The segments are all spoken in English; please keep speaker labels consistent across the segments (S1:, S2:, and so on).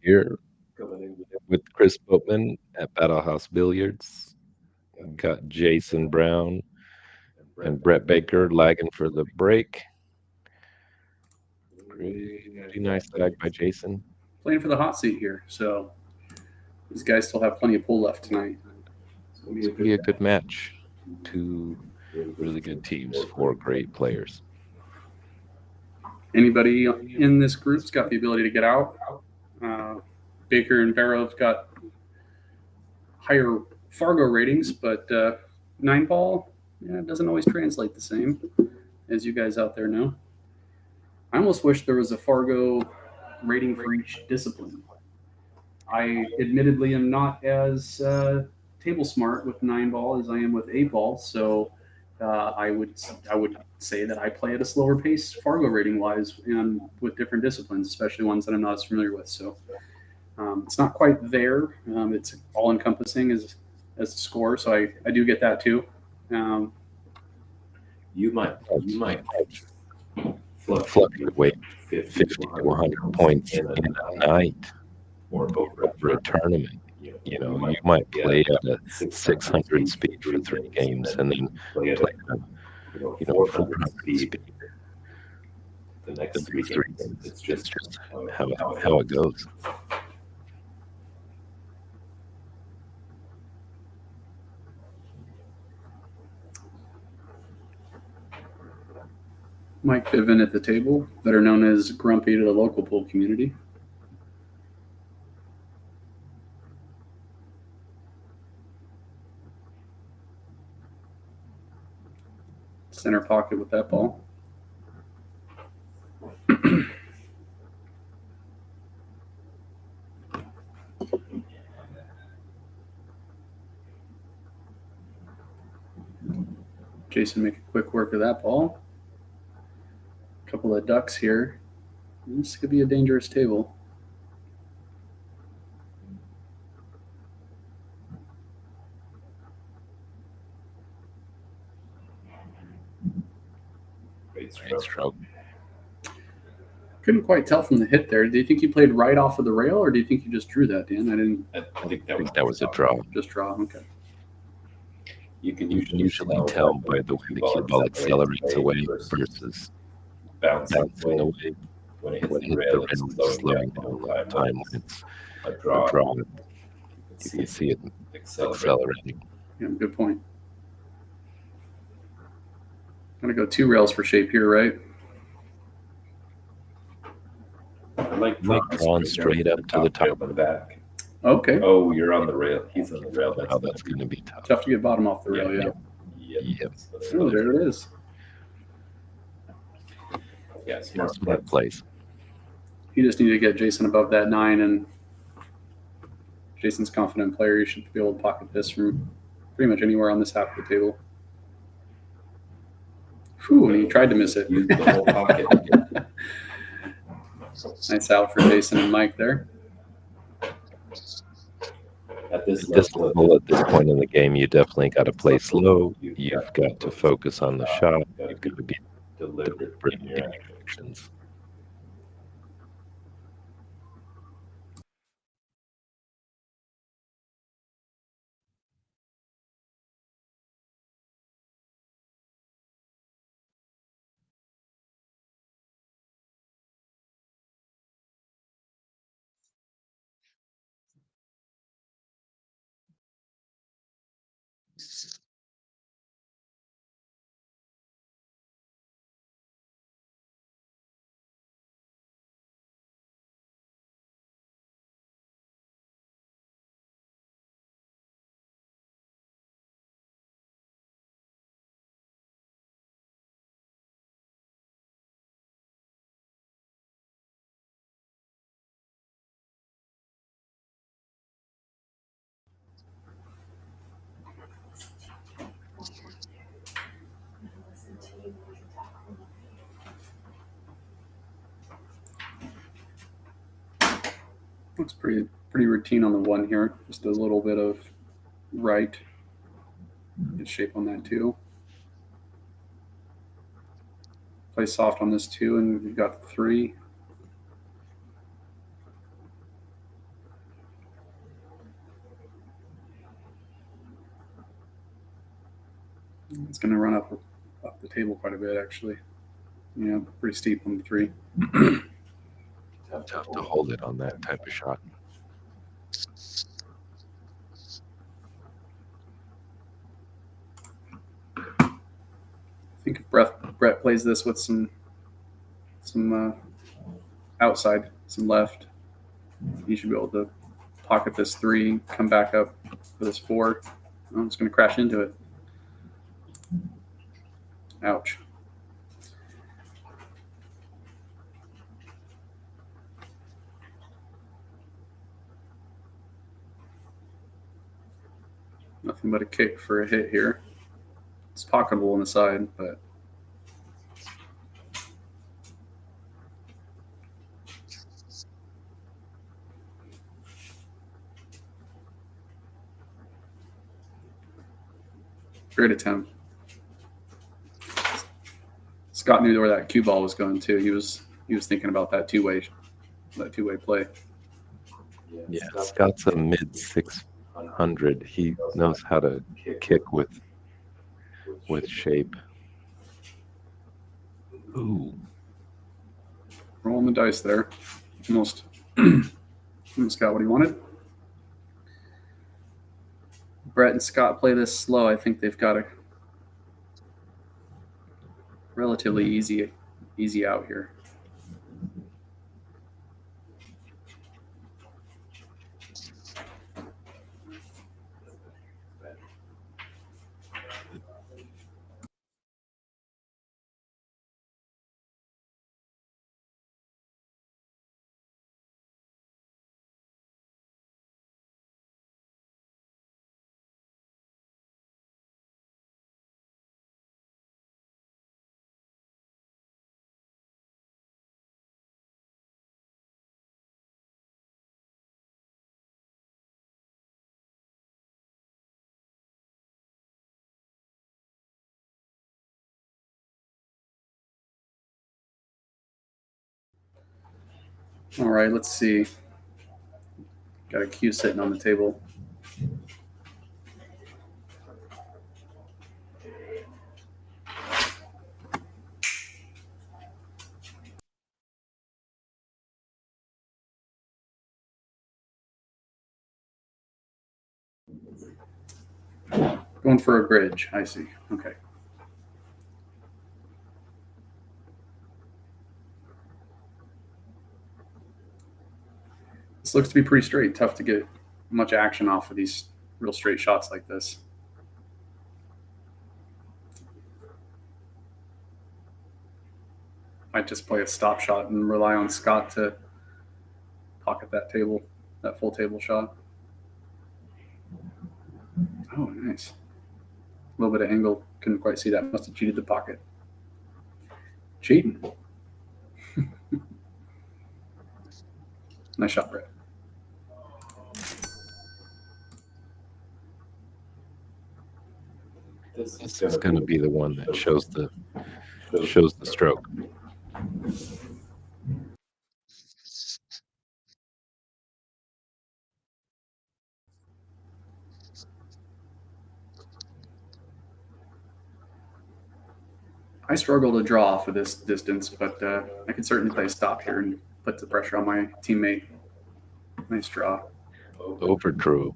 S1: Here with Chris Boatman at BATTLEHOUSE Billiards. Got Jason Brown and Brett Baker lagging for the break. Pretty nice lag by Jason.
S2: Playing for the hot seat here, so these guys still have plenty of pool left tonight.
S1: It's going to be a good match. Two really good teams, four great players.
S2: Anybody in this group's got the ability to get out. Baker and Barrow have got higher Fargo ratings, but 9-ball doesn't always translate the same, as you guys out there know. I almost wish there was a Fargo rating for each discipline. I admittedly am not as table smart with 9-ball as I am with 8-ball, so I would say that I play at a slower pace Fargo rating wise and with different disciplines, especially ones that I'm not as familiar with. So it's not quite there. It's all encompassing as a score, so I do get that too.
S3: You might
S1: fluctuate 50 to 100 points in a night or over a tournament. You know, you might play at a 600 speed for 3 games and then play at a 400 speed the next 3 games. It's just how it goes.
S2: Mike BIVEN at the table, better known as Grumpy to the local pool community. Center pocket with that ball. Jason make a quick work of that ball. A couple of ducks here. This could be a dangerous table.
S1: Great stroke.
S2: Couldn't quite tell from the hit there. Do you think you played right off of the rail, or do you think you just drew that, Dan?
S1: I think that was a draw.
S2: Just draw. Okay.
S1: You can usually tell by the way the cue ball accelerates away versus bouncing away when it hits the rail. It's slowing down the time when it's a draw. You can see it accelerating.
S2: Yeah, good point. I'm going to go 2 rails for shape here, right?
S3: I like
S1: drawn straight up to the top
S3: of the back.
S2: Okay.
S3: Oh, you're on the rail. He's on the rail.
S1: That's going to be tough.
S2: Tough to get bottom off the rail, yeah.
S1: Yep.
S2: Oh, there it is.
S3: Yeah,
S1: smart plays.
S2: You just need to get Jason above that 9, and Jason's a confident player. You should be able to pocket this from pretty much anywhere on this half of the table. Whew, and he tried to miss it.
S3: Use the whole pocket.
S2: Nice out for Jason and Mike there.
S3: At this
S1: level, at this point in the game, you definitely got to play slow. You've got to focus on the shot. You've got to be deliberate in your actions.
S2: Looks pretty routine on the 1 here. Just a little bit of right. Good shape on that too. Play soft on this 2, and we've got the 3. It's going to run up the table quite a bit, actually. Yeah, pretty steep on the 3.
S1: Tough to hold it on that type of shot.
S2: I think if Brett plays this with some outside, some left, he should be able to pocket this 3, come back up for this 4. I'm just going to crash into it. Ouch. Nothing but a kick for a hit here. It's pocketable on the side, but great attempt. Scott knew where that cue ball was going too. He was thinking about that two-way play.
S1: Yeah, Scott's a mid 600. He knows how to kick with shape. Ooh,
S2: Rolling the dice there. Almost got what he wanted. Brett and Scott play this slow. I think they've got a relatively easy out here. All right, let's see. Got a cue sitting on the table. Going for a bridge. I see. Okay. This looks to be pretty straight. Tough to get much action off of these real straight shots like this. Might just play a stop shot and rely on Scott to pocket that table, that full table shot. Oh, nice. A little bit of angle. Couldn't quite see that. Must have cheated the pocket. Cheating. Nice shot, Brett.
S1: this is going to be the one that shows the stroke.
S2: I struggle to draw off of this distance, but I can certainly play a stop here and put the pressure on my teammate. Nice draw.
S1: Overdrew.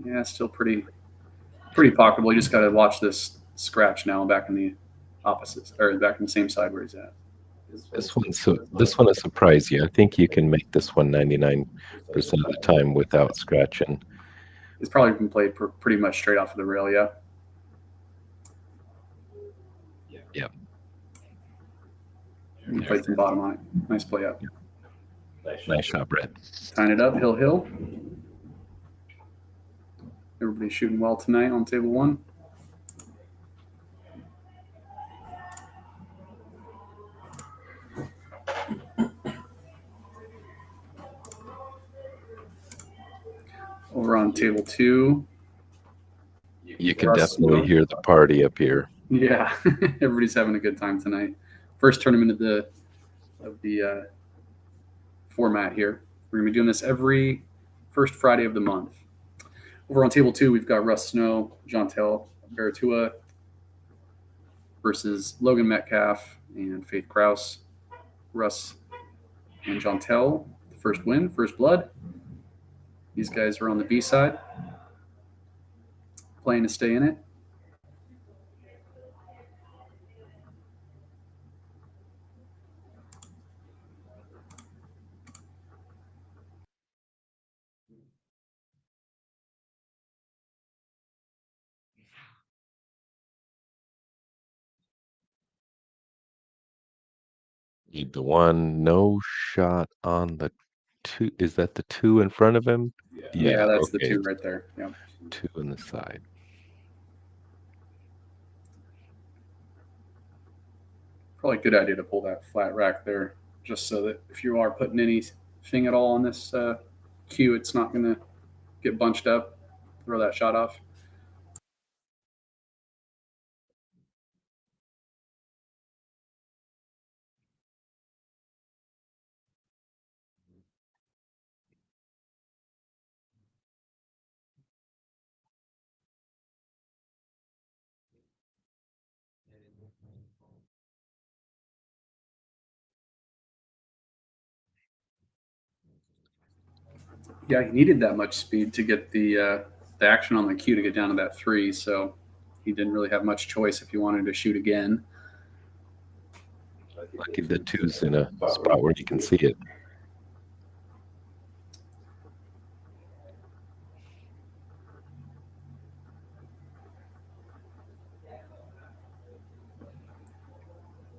S2: Yeah, still pretty pocketable. You just got to watch this scratch now back in the opposite, or back in the same side where he's at.
S1: This one will surprise you. I think you can make this one 99% of the time without scratching.
S2: It's probably been played pretty much straight off of the rail, yeah.
S1: Yep.
S2: And played some bottom on it. Nice play up.
S1: Nice shot, Brett.
S2: Tying it up, hill. Everybody's shooting well tonight on table 1. Over on table 2,
S1: You can
S2: Russ
S1: definitely
S2: Snow.
S1: hear the party up here.
S2: Yeah, everybody's having a good time tonight. First tournament of the format here. We're gonna be doing this every first Friday of the month. Over on table 2, we've got Russ Snow, Jontel Baratua versus Logan Metcalf and Faith Kraus. Russ and Jontel, first win, first blood. These guys are on the B side, playing to stay in it.
S1: Need the one, no shot on the 2. Is that the 2 in front of him?
S2: Yeah, that's the
S1: okay.
S2: 2 right there. Yeah.
S1: 2 on the side.
S2: Probably a good idea to pull that flat rack there, just so that if you are putting anything at all on this cue, it's not going to get bunched up. Throw that shot off. Yeah, he needed that much speed to get the action on the cue to get down to that 3, so he didn't really have much choice if he wanted to shoot again.
S1: Lucky the 2's in a spot where you can see it.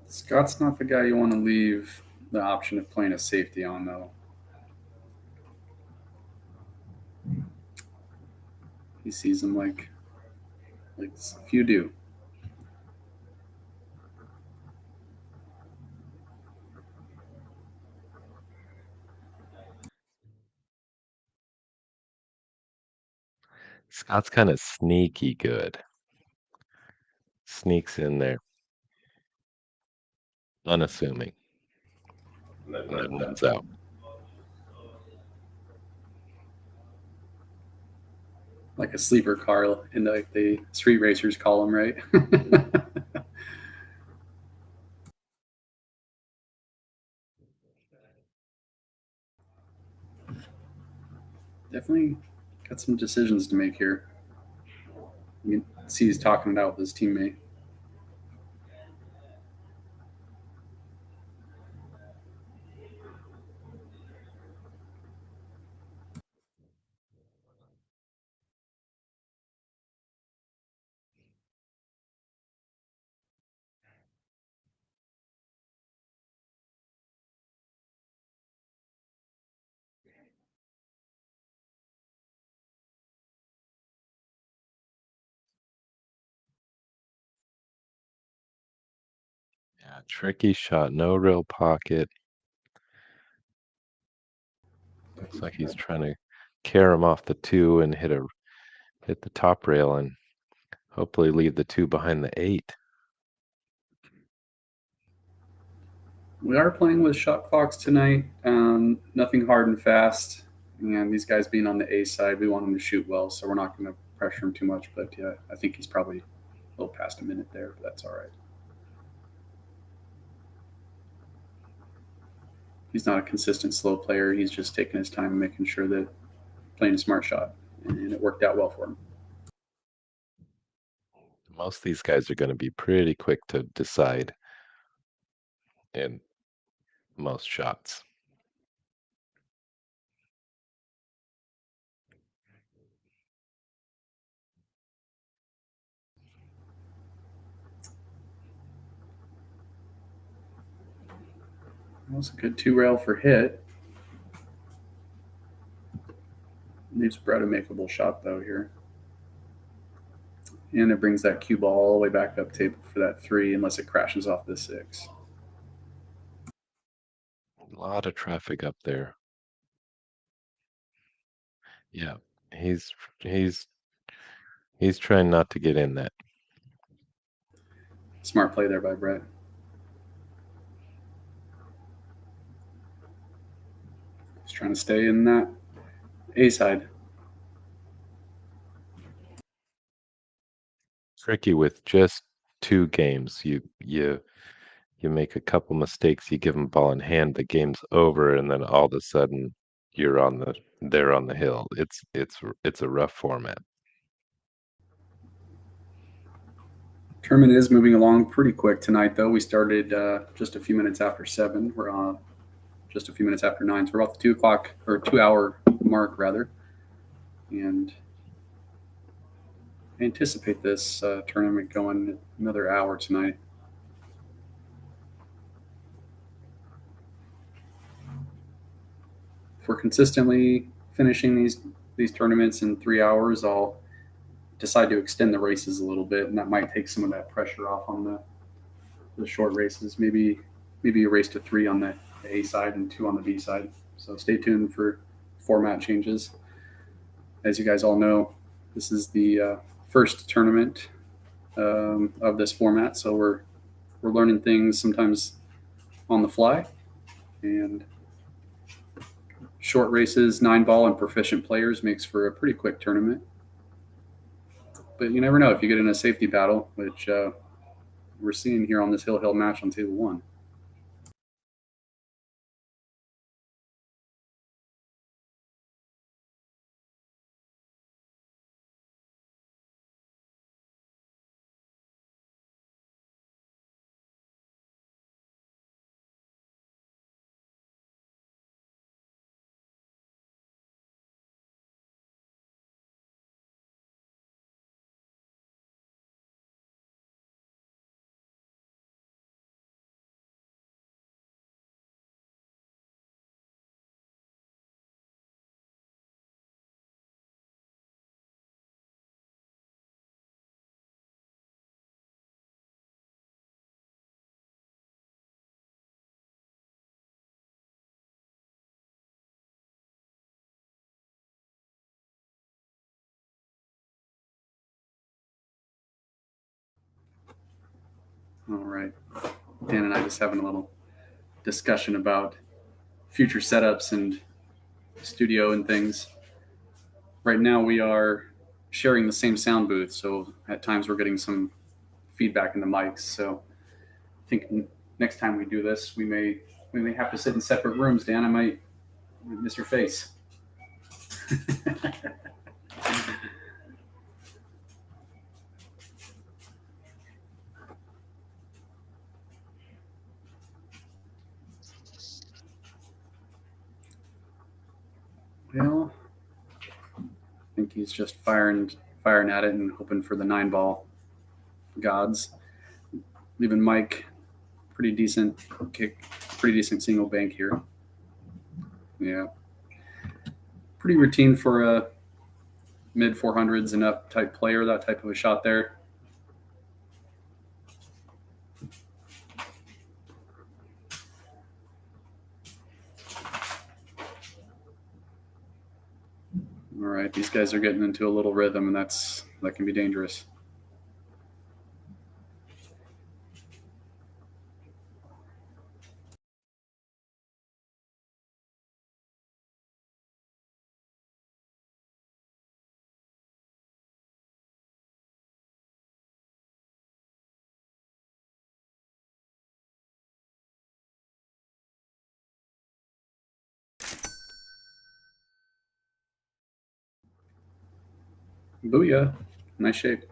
S2: Scott's not the guy you want to leave the option of playing a safety on, though. He sees him like few do.
S1: Scott's kind of sneaky good. Sneaks in there. Unassuming.
S3: And then
S1: And then runs out.
S2: Like a sleeper car, and like the street racers call them, right? Definitely got some decisions to make here. You can see he's talking it out with his teammate.
S1: Yeah, tricky shot. No real pocket. Looks like he's trying to carry him off the 2 and hit the top rail and hopefully leave the 2 behind the 8.
S2: We are playing with shot clocks tonight. Nothing hard and fast. And these guys being on the A side, we want them to shoot well, so we're not going to pressure him too much. But yeah, I think he's probably a little past a minute there, but that's all right. He's not a consistent slow player. He's just taking his time and making sure that playing a smart shot, and it worked out well for him.
S1: Most of these guys are going to be pretty quick to decide in most shots.
S2: That was a good 2 rail for hit. Leaves Brett a makeable shot though here. And it brings that cue ball all the way back up table for that 3 unless it crashes off the 6.
S1: A lot of traffic up there. Yeah, he's He's trying not to get in that.
S2: Smart play there by Brett. He's trying to stay in that A side.
S1: Tricky with just 2 games. You make a couple mistakes, you give them ball in hand, the game's over, and then all of a sudden they're on the hill. It's a rough format.
S2: Tournament is moving along pretty quick tonight, though. We started just a few minutes after 7. We're just a few minutes after 9. So we're about the 2 o'clock or 2 hour mark, rather. And I anticipate this tournament going another hour tonight. If we're consistently finishing these tournaments in 3 hours, I'll decide to extend the races a little bit, and that might take some of that pressure off on the short races. Maybe a race to 3 on the A side and 2 on the B side. So stay tuned for format changes. As you guys all know, this is the first tournament of this format, so we're learning things sometimes on the fly. And short races, 9-ball, and proficient players makes for a pretty quick tournament. But you never know if you get in a safety battle, which we're seeing here on this hill match on table 1. All right. Dan and I just having a little discussion about future setups and studio and things. Right now we are sharing the same sound booth, so at times we're getting some feedback in the mics. So I think next time we do this, we may have to sit in separate rooms. Dan, I might miss your face. Well, I think he's just firing at it and hoping for the 9-ball gods. Leaving Mike pretty decent kick, pretty decent single bank here. Yeah, pretty routine for a mid 400s and up type player. That type of a shot there. All right, these guys are getting into a little rhythm, and that can be dangerous. Booyah. Nice shape.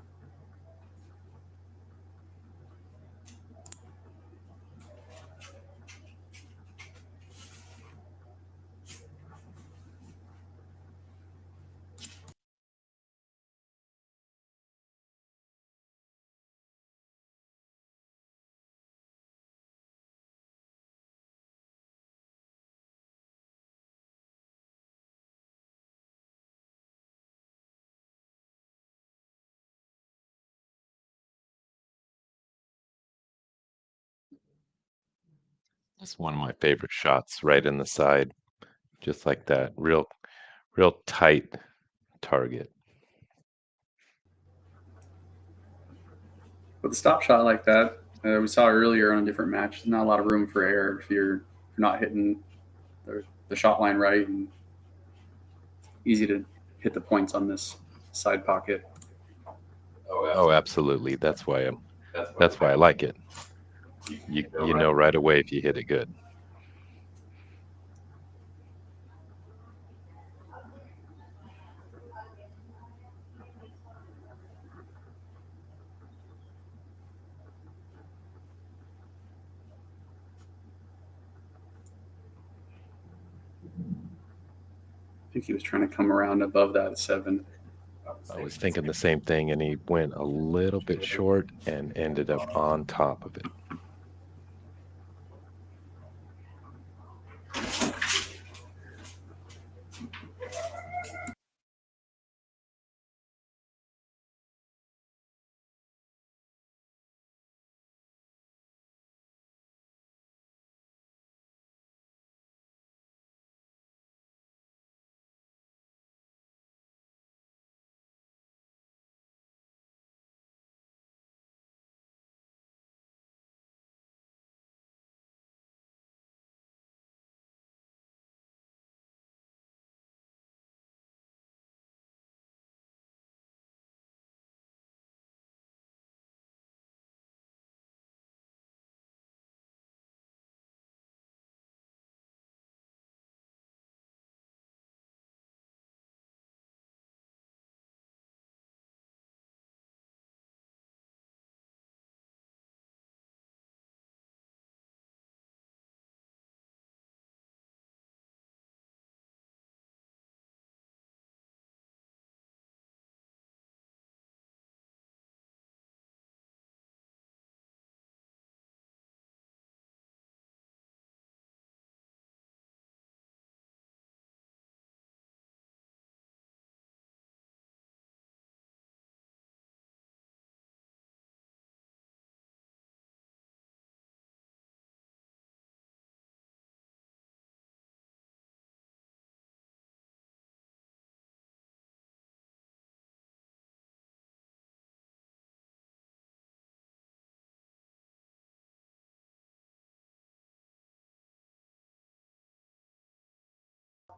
S1: That's one of my favorite shots, right in the side, just like that. Real tight target.
S2: with a stop shot like that, we saw earlier on a different match. There's not a lot of room for error if you're not hitting the shot line right, and easy to hit the points on this side pocket.
S1: Oh, absolutely. That's why I like it. You know right away if you hit it good.
S2: I think he was trying to come around above that 7.
S1: I was thinking the same thing, and he went a little bit short and ended up on top of it.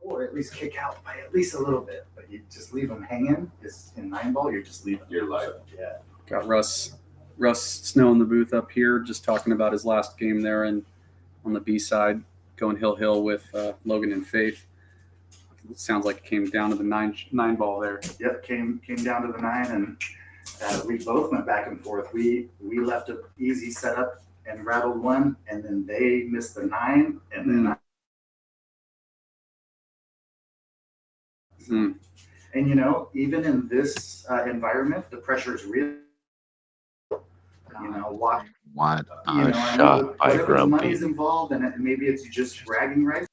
S4: Or at least kick out by at least a little bit, but you just leave them hanging. Is in 9-ball, you're just leaving.
S3: Your life.
S4: Yeah.
S2: Got Russ Snow in the booth up here, just talking about his last game there, and on the B side, going hill with Logan and Faith. It sounds like it came down to the 9 ball there.
S4: Yep, came down to the 9, and we both went back and forth. We left an easy setup and rattled one, and then they missed the 9, and then And you know, even in this environment, the pressure is real. You know,
S1: What
S4: you
S1: a
S4: know, I
S1: shot
S4: mean,
S1: by
S4: whatever the
S1: Grumpy.
S4: money's involved, and maybe it's just bragging rights.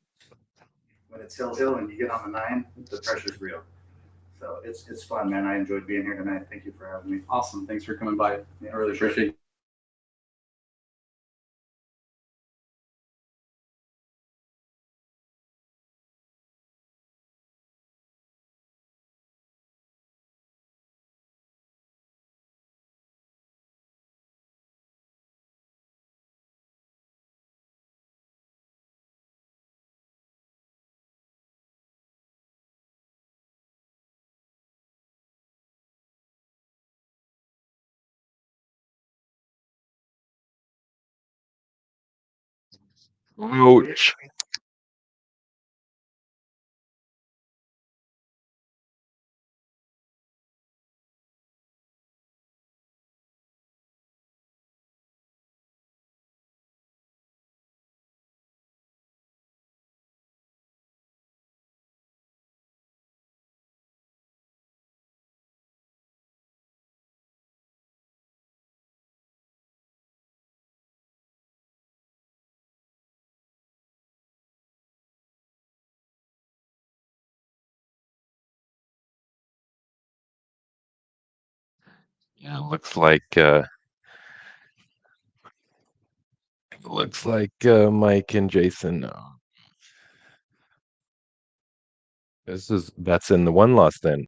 S4: When it's hill and you get on the 9, the pressure's real. So it's fun, man. I enjoyed being here tonight. Thank you for having me.
S2: Awesome. Thanks for coming by.
S4: Yeah,
S2: I really appreciate it.
S1: Ouch. Yeah, looks like Mike and Jason. That's in the 1 loss then.